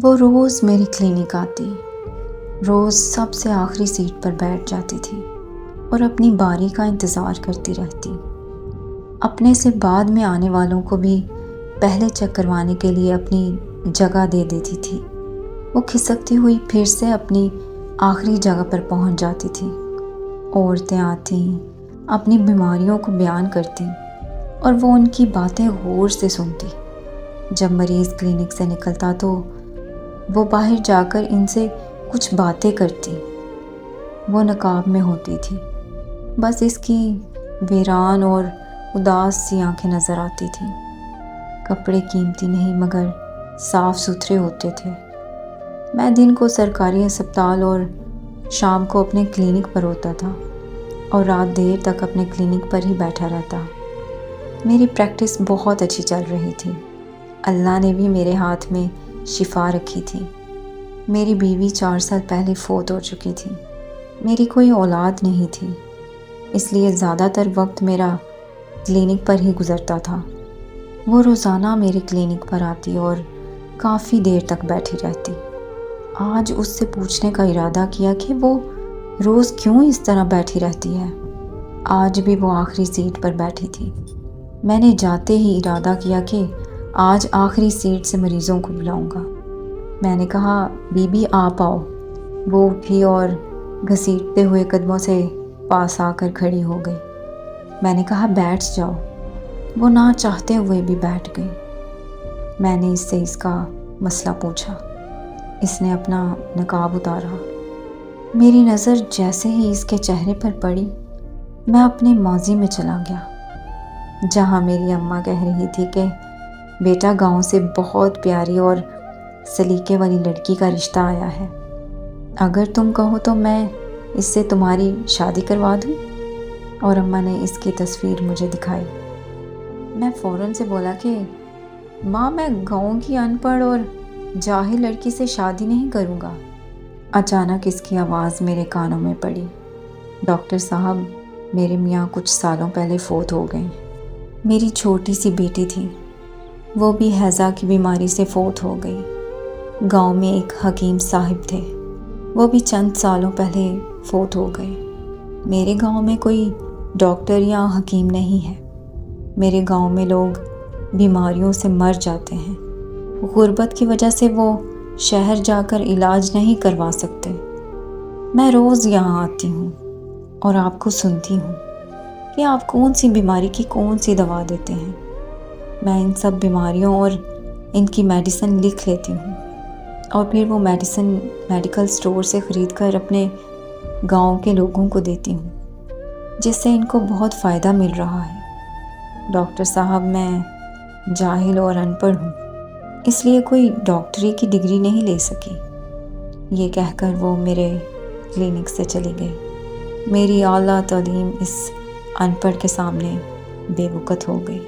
وہ روز میری کلینک آتی، روز سب سے آخری سیٹ پر بیٹھ جاتی تھی اور اپنی باری کا انتظار کرتی رہتی۔ اپنے سے بعد میں آنے والوں کو بھی پہلے چیک کروانے کے لیے اپنی جگہ دے دیتی تھی۔ وہ کھسکتی ہوئی پھر سے اپنی آخری جگہ پر پہنچ جاتی تھی۔ عورتیں آتیں، اپنی بیماریوں کو بیان کرتیں اور وہ ان کی باتیں غور سے سنتی۔ جب مریض کلینک سے نکلتا تو وہ باہر جا کر ان سے کچھ باتیں کرتی۔ وہ نقاب میں ہوتی تھی، بس اس کی ویران اور اداس سی آنکھیں نظر آتی تھیں۔ کپڑے قیمتی نہیں مگر صاف ستھرے ہوتے تھے۔ میں دن کو سرکاری ہسپتال اور شام کو اپنے کلینک پر ہوتا تھا اور رات دیر تک اپنے کلینک پر ہی بیٹھا رہتا۔ میری پریکٹس بہت اچھی چل رہی تھی۔ اللہ نے بھی میرے ہاتھ میں شفا رکھی تھی۔ میری بیوی 4 سال پہلے فوت ہو چکی تھی۔ میری کوئی اولاد نہیں تھی، اس لیے زیادہ تر وقت میرا کلینک پر ہی گزرتا تھا۔ وہ روزانہ میرے کلینک پر آتی اور کافی دیر تک بیٹھی رہتی۔ آج اس سے پوچھنے کا ارادہ کیا کہ وہ روز کیوں اس طرح بیٹھی رہتی ہے۔ آج بھی وہ آخری سیٹ پر بیٹھی تھی۔ میں نے جاتے ہی ارادہ کیا کہ آج آخری سیٹ سے مریضوں کو بلاؤں گا۔ میں نے کہا، بی بی آپ آؤ۔ وہ اٹھی اور گھسیٹتے ہوئے قدموں سے پاس آ کر کھڑی ہو گئی۔ میں نے کہا بیٹھ جاؤ۔ وہ نہ چاہتے ہوئے بھی بیٹھ گئی۔ میں نے اس سے اس کا مسئلہ پوچھا۔ اس نے اپنا نقاب اتارا۔ میری نظر جیسے ہی اس کے چہرے پر پڑی، میں اپنے ماضی میں چلا گیا، جہاں میری اماں کہہ رہی تھی کہ بیٹا گاؤں سے بہت پیاری اور سلیقے والی لڑکی کا رشتہ آیا ہے، اگر تم کہو تو میں اس سے تمہاری شادی کروا دوں۔ اور اماں نے اس کی تصویر مجھے دکھائی۔ میں فوراً سے بولا کہ ماں، میں گاؤں کی ان پڑھ اور جاہل لڑکی سے شادی نہیں کروں گا۔ اچانک اس کی آواز میرے کانوں میں پڑی، ڈاکٹر صاحب، میرے میاں کچھ سالوں پہلے فوت ہو گئے۔ میری چھوٹی سی بیٹی تھی، وہ بھی ہیضہ کی بیماری سے فوت ہو گئی۔ گاؤں میں ایک حکیم صاحب تھے، وہ بھی چند سالوں پہلے فوت ہو گئے۔ میرے گاؤں میں کوئی ڈاکٹر یا حکیم نہیں ہے۔ میرے گاؤں میں لوگ بیماریوں سے مر جاتے ہیں۔ غربت کی وجہ سے وہ شہر جا کر علاج نہیں کروا سکتے۔ میں روز یہاں آتی ہوں اور آپ کو سنتی ہوں کہ آپ کون سی بیماری کی کون سی دوا دیتے ہیں۔ میں ان سب بیماریوں اور ان کی میڈیسن لکھ لیتی ہوں اور پھر وہ میڈیسن میڈیکل سٹور سے خرید کر اپنے گاؤں کے لوگوں کو دیتی ہوں، جس سے ان کو بہت فائدہ مل رہا ہے۔ ڈاکٹر صاحب، میں جاہل اور ان پڑھ ہوں، اس لیے کوئی ڈاکٹری کی ڈگری نہیں لے سکی۔ یہ کہہ کر وہ میرے کلینک سے چلی گئی۔ میری اعلیٰ تعلیم اس ان پڑھ کے سامنے بے وقت ہو گئی۔